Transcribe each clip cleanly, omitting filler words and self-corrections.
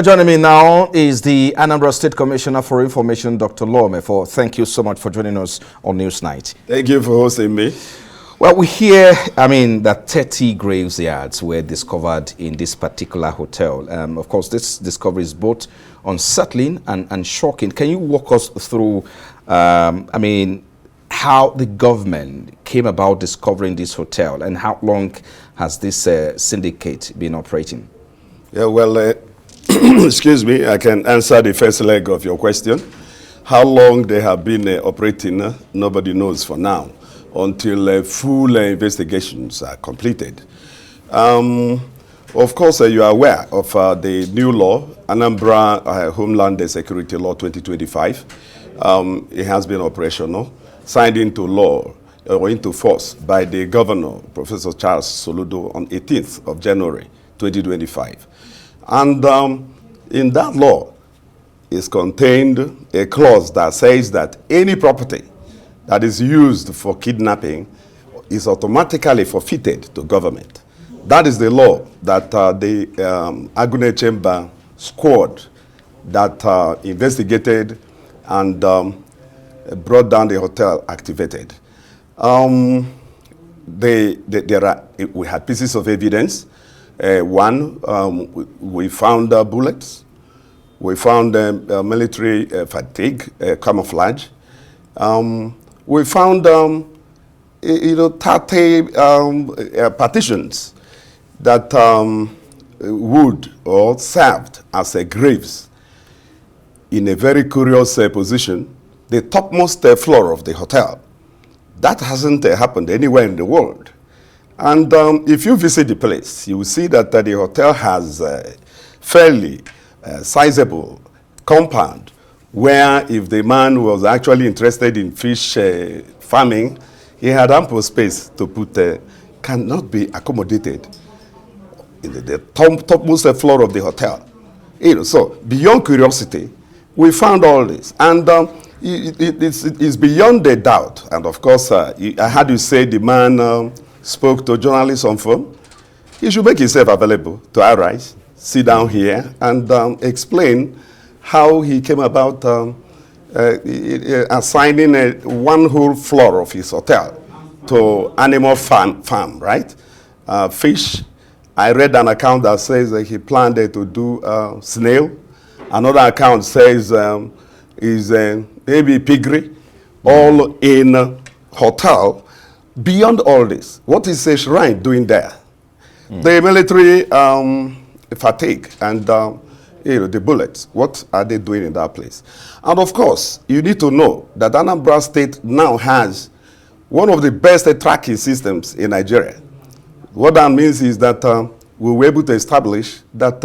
Joining me now is the Anambra State Commissioner for Information, Dr. Mefor. Thank you so much for joining us on Newsnight. Thank you for hosting me. Well, we hear, that 30 graveyards were discovered in this particular hotel. Of course, this discovery is both unsettling and shocking. Can you walk us through, how the government came about discovering this hotel and how long has this syndicate been operating? Yeah, well, excuse me, I can answer the first leg of your question. How long they have been operating, nobody knows for now, until full investigations are completed. Of course, you are aware of the new law, Anambra Homeland Security Law 2025. It has been operational, signed into law or into force by the governor, Professor Charles Soludo, on 18th of January 2025. And in that law is contained a clause that says that any property that is used for kidnapping is automatically forfeited to government. That is the law that the Agune Chamber squad that investigated and brought down the hotel activated. We had pieces of evidence. We found bullets. We found military fatigue, camouflage. We found, 30 partitions that would or served as graves in a very curious position, the topmost floor of the hotel. That hasn't happened anywhere in the world. And if you visit the place, you will see that the hotel has a fairly sizable compound where if the man was actually interested in fish farming, he had ample space to put, cannot be accommodated in the topmost floor of the hotel. So beyond curiosity, we found all this. And it's beyond a doubt. And of course, I had to say the man spoke to journalists on phone. He should make himself available to arise, sit down here, and explain how he came about assigning one whole floor of his hotel to animal farm, right? Fish. I read an account that says that he planned to do snail. Another account says is maybe piggery, all in hotel. Beyond all this, what is a shrine doing there? The military fatigue and the bullets, what are they doing in that place? And of course, you need to know that Anambra State now has one of the best tracking systems in Nigeria. What that means is that we were able to establish that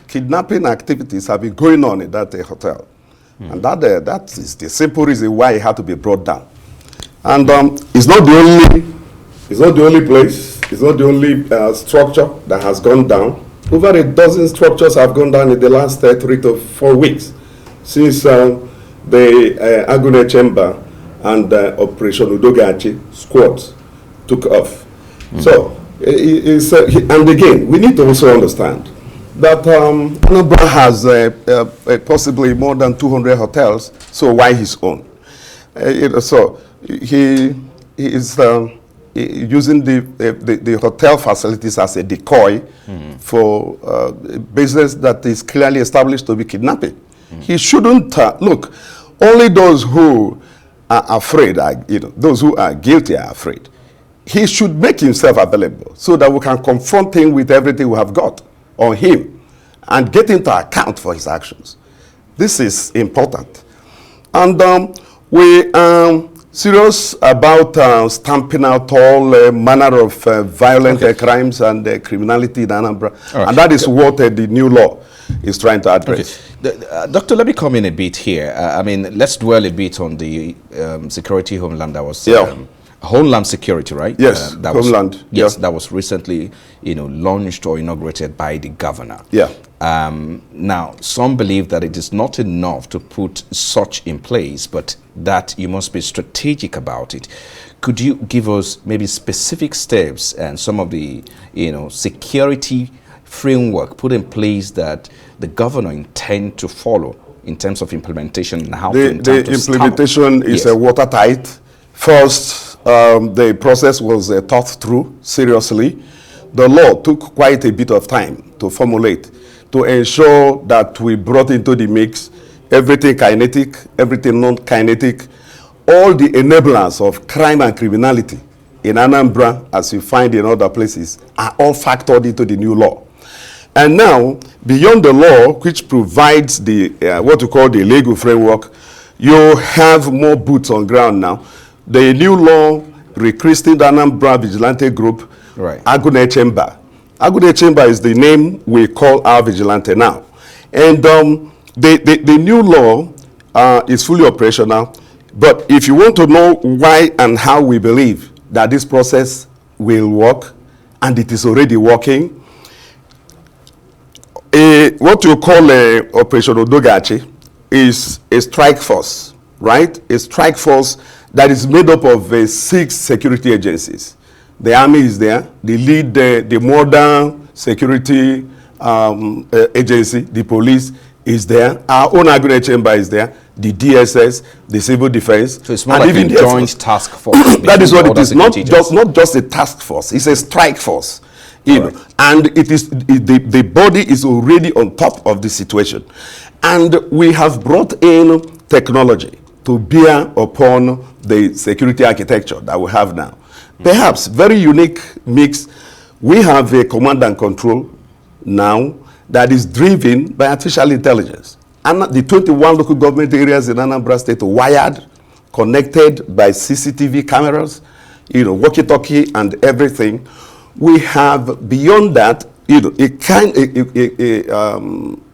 kidnapping activities have been going on in that hotel. And that is the simple reason why it had to be brought down. And it's not the only place, it's not the only structure that has gone down. Over a dozen structures have gone down in the last 3 to 4 weeks since the Agune Chamber and Operation Udogachi squads took off. So, and again, we need to also understand that Anambra has possibly more than 200 hotels, so why his own? So he is using the hotel facilities as a decoy for business that is clearly established to be kidnapping. He shouldn't look. Only those who are afraid, those who are guilty are afraid. He should make himself available so that we can confront him with everything we have got on him and get him to account for his actions. This is important. And we are serious about stamping out all manner of violent crimes and criminality in Anambra. Right. And that is what the new law is trying to address. Okay. Doctor, let me come in a bit here. Let's dwell a bit on the security homeland that was... Homeland Security, right? Yes, Homeland. That was recently, launched or inaugurated by the governor. Yeah. Now, some believe that it is not enough to put such in place, but that you must be strategic about it. Could you give us maybe specific steps and some of the, security framework put in place that the governor intend to follow in terms of implementation and how the implementation is watertight. First, the process was thought through seriously. The law took quite a bit of time to formulate to ensure that we brought into the mix everything kinetic, everything non-kinetic, all the enablers of crime and criminality in Anambra, as you find in other places, are all factored into the new law. And now, beyond the law, which provides the what we call the legal framework, you have more boots on ground now. The new law rechristened Anambra Vigilante Group, right. Agune Chamber. Agune Chamber is the name we call our vigilante now. And the new law is fully operational. But if you want to know why and how we believe that this process will work, and it is already working, what you call Operation Odogachi is a strike force, right? A strike force that is made up of 6 security agencies. The army is there, the lead, the modern security agency, the police is there, our own Agune Chamber is there, the DSS, the civil defense. So it's more like a joint task force. That is what it is, not just a task force, it's a strike force. You know, and it is the body is already on top of the situation. And we have brought in technology to bear upon the security architecture that we have now. Perhaps very unique mix. We have a command and control now that is driven by artificial intelligence. And the 21 local government areas in Anambra State are wired, connected by CCTV cameras, you know, walkie-talkie and everything. We have beyond that, you know,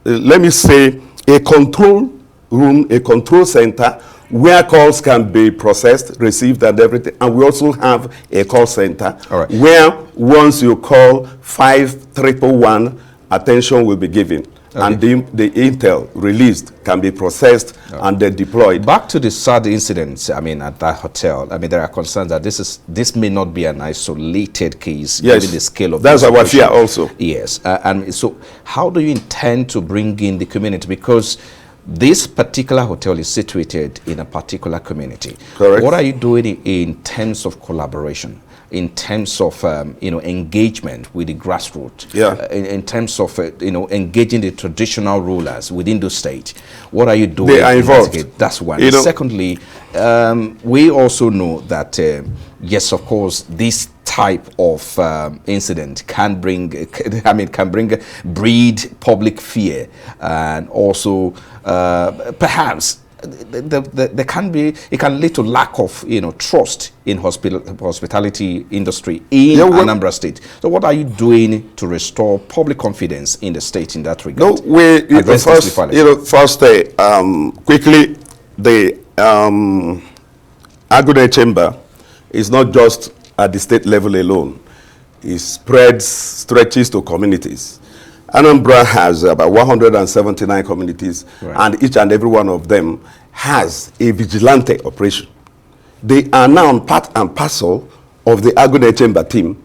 let me say, a control room, a control center where calls can be processed, received, and everything. And we also have a call center where once you call 5111, attention will be given. Okay. And the intel released can be processed and then deployed. Back to the sad incidents, I mean, at that hotel, I mean, there are concerns that this may not be an isolated case, yes, given the scale of that's our fear also. Yes, and so how do you intend to bring in the community? Because this particular hotel is situated in a particular community. Correct. What are you doing in terms of collaboration? In terms of engagement with the grassroots, in terms of engaging the traditional rulers within the state, what are you doing? They are involved. That's one. Secondly, we also know that yes, of course, this type of incident can breed public fear, and also perhaps it can lead to lack of trust in hospitality industry in Anambra State. So what are you doing to restore public confidence in the state in that regard? No, quickly, the Agune Chamber is not just at the state level alone. It stretches to communities. Anambra has about 179 communities, and each and every one of them has a vigilante operation. They are now part and parcel of the Agune Chamber team.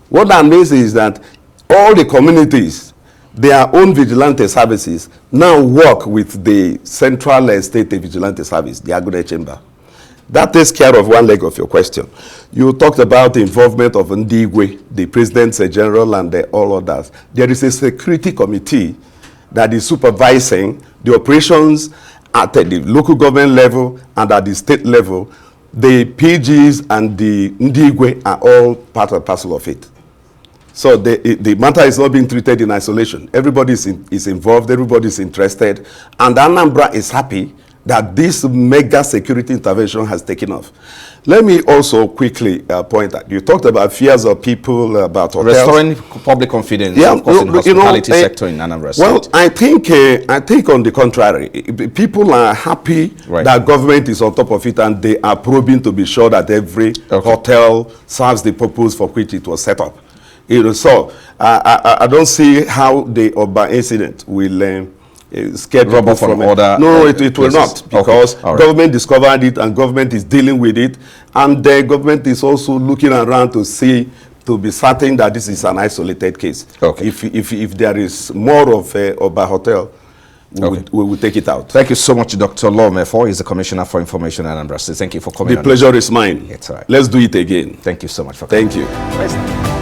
What that means is that all the communities, their own vigilante services, now work with the Central State Vigilante Service, the Agune Chamber. That takes care of one leg of your question. You talked about the involvement of Ndigwe, the President General, and all others. There is a security committee that is supervising the operations at the local government level and at the state level. The PGs and the Ndigwe are all part and parcel of it. So the matter is not being treated in isolation. Everybody is involved, everybody is interested, and Anambra is happy that this mega security intervention has taken off. Let me also quickly point out, you talked about fears of people about hotels. Restoring public confidence, of course, in the hospitality sector in Anambra State. Well, I think on the contrary, people are happy that government is on top of it, and they are probing to be sure that every hotel serves the purpose for which it was set up. So I don't see how the Oba incident will scared people from order. No, it will not, because government discovered it and government is dealing with it, and the government is also looking around to see to be certain that this is an isolated case. Okay. If there is more of a hotel, we will take it out. Thank you so much, Dr. Mefor. He's the Commissioner for Information in Anambra State. Thank you for coming. The pleasure is mine. It's all right. Let's do it again. Thank you so much for coming. Thank you.